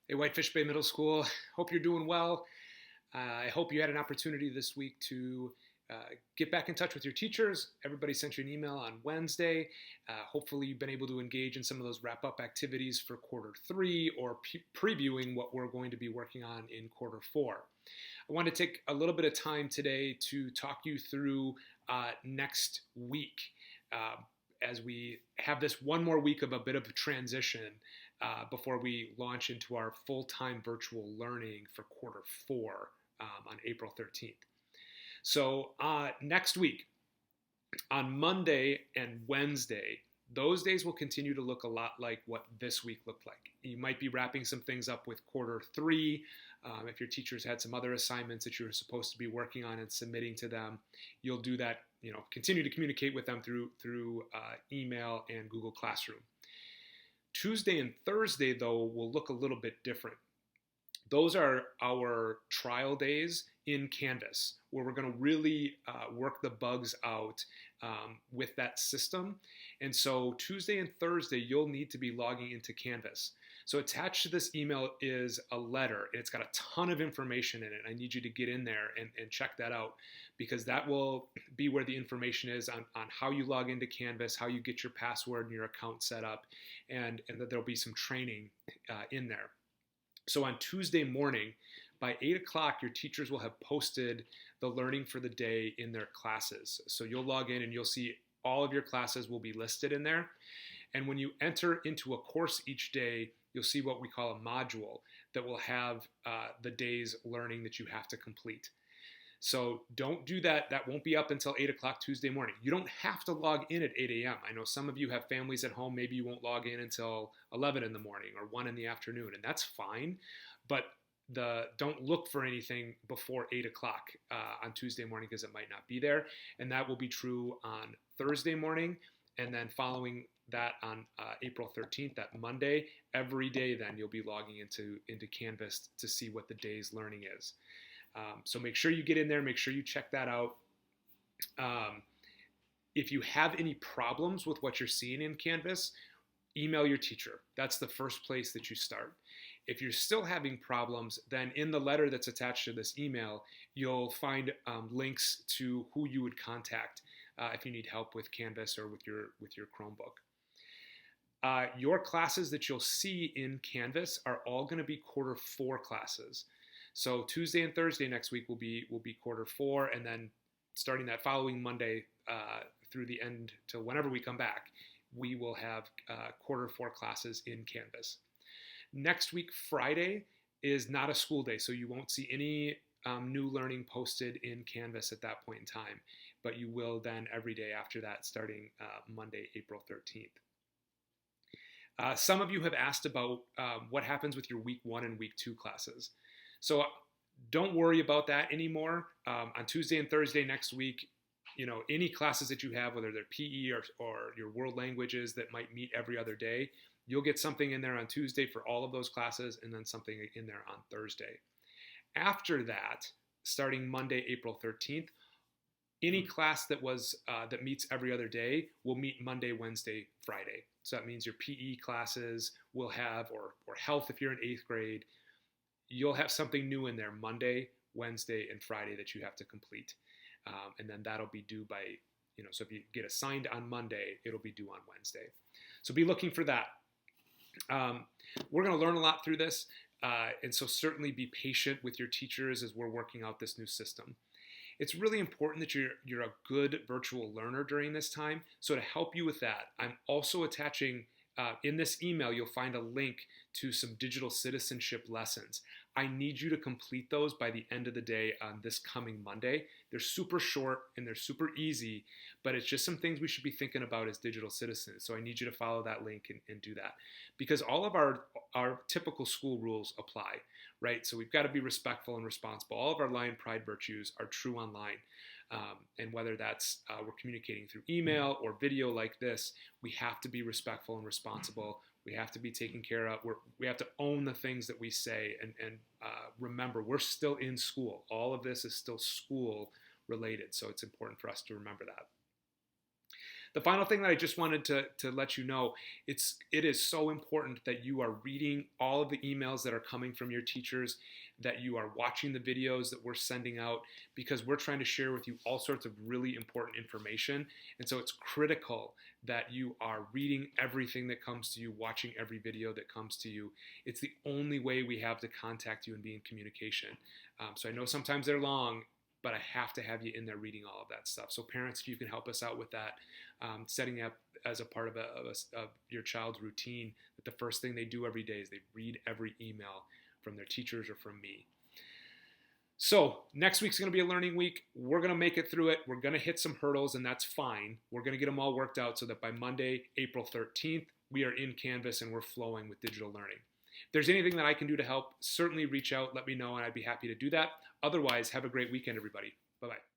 Hey, Whitefish Bay Middle School. Hope you're doing well. I hope you had an opportunity this week to get back in touch with your teachers. Everybody sent you an email on Wednesday. Hopefully, you've been able to engage in some of those wrap up activities for quarter three or previewing what we're going to be working on in quarter four. I want to take a little bit of time today to talk you through next week. As we have this one more week of a bit of a transition before we launch into our full-time virtual learning for quarter four on April 13th. So next week, on Monday and Wednesday, those days will continue to look a lot like what this week looked like. You might be wrapping some things up with quarter three. If your teachers had some other assignments that you were supposed to be working on and submitting to them, you'll do that. Continue to communicate with them through email and Google Classroom. Tuesday and Thursday, though, will look a little bit different. Those are our trial days in Canvas, where we're going to really work the bugs out with that system. And so Tuesday and Thursday, you'll need to be logging into Canvas. So attached to this email is a letter, and it's got a ton of information in it. I need you to get in there and check that out, because that will be where the information is on how you log into Canvas, how you get your password and your account set up, and that there'll be some training in there. So on Tuesday morning, by 8 o'clock, your teachers will have posted the learning for the day in their classes. So you'll log in and you'll see all of your classes will be listed in there. And when you enter into a course each day, you'll see what we call a module that will have the day's learning that you have to complete. So don't do that. That won't be up until 8 o'clock Tuesday morning. You don't have to log in at 8 a.m. I know some of you have families at home. Maybe you won't log in until 11 in the morning or 1 in the afternoon, and that's fine. But don't look for anything before 8 o'clock on Tuesday morning, because it might not be there. And that will be true on Thursday morning. And then following that on April 13th, that Monday, every day then you'll be logging into Canvas to see what the day's learning is. So make sure you get in there, make sure you check that out. If you have any problems with what you're seeing in Canvas, email your teacher. That's the first place that you start. If you're still having problems, then in the letter that's attached to this email, you'll find links to who you would contact if you need help with Canvas or with your Chromebook. Your classes that you'll see in Canvas are all going to be quarter four classes. So Tuesday and Thursday next week will be quarter four, and then starting that following Monday through the end till whenever we come back, we will have quarter four classes in Canvas. Next week, Friday, is not a school day, so you won't see any new learning posted in Canvas at that point in time, but you will then every day after that, starting Monday, April 13th. Some of you have asked about what happens with your week 1 and week 2 classes. So don't worry about that anymore. On Tuesday and Thursday next week, any classes that you have, whether they're PE or your world languages that might meet every other day, you'll get something in there on Tuesday for all of those classes, and then something in there on Thursday. After that, starting Monday, April 13th, any class that meets every other day will meet Monday, Wednesday, Friday. So that means your PE classes will have, or health if you're in 8th grade, you'll have something new in there Monday, Wednesday, and Friday that you have to complete. And then that'll be due by, so if you get assigned on Monday, it'll be due on Wednesday. So be looking for that. We're going to learn a lot through this. And so certainly be patient with your teachers as we're working out this new system. It's really important that you're a good virtual learner during this time. So to help you with that, I'm also attaching in this email, you'll find a link to some digital citizenship lessons. I need you to complete those by the end of the day on this coming Monday. They're super short and they're super easy, but it's just some things we should be thinking about as digital citizens. So I need you to follow that link and do that, because all of our typical school rules apply, right? So we've got to be respectful and responsible. All of our Lion Pride virtues are true online. And whether that's we're communicating through email or video like this, we have to be respectful and responsible. We have to be taken care of. We have to own the things that we say, and remember, we're still in school. All of this is still school related, so it's important for us to remember that. The final thing that I just wanted to let you know, it is so important that you are reading all of the emails that are coming from your teachers, that you are watching the videos that we're sending out, because we're trying to share with you all sorts of really important information. And so it's critical that you are reading everything that comes to you, watching every video that comes to you. It's the only way we have to contact you and be in communication. So I know sometimes they're long, but I have to have you in there reading all of that stuff. So parents, if you can help us out with that, setting up as a part of your child's routine, that the first thing they do every day is they read every email from their teachers or from me. So next week's going to be a learning week. We're going to make it through it. We're going to hit some hurdles, and that's fine. We're going to get them all worked out so that by Monday, April 13th, we are in Canvas and we're flowing with digital learning. If there's anything that I can do to help, certainly reach out, let me know, and I'd be happy to do that. Otherwise, have a great weekend, everybody. Bye-bye.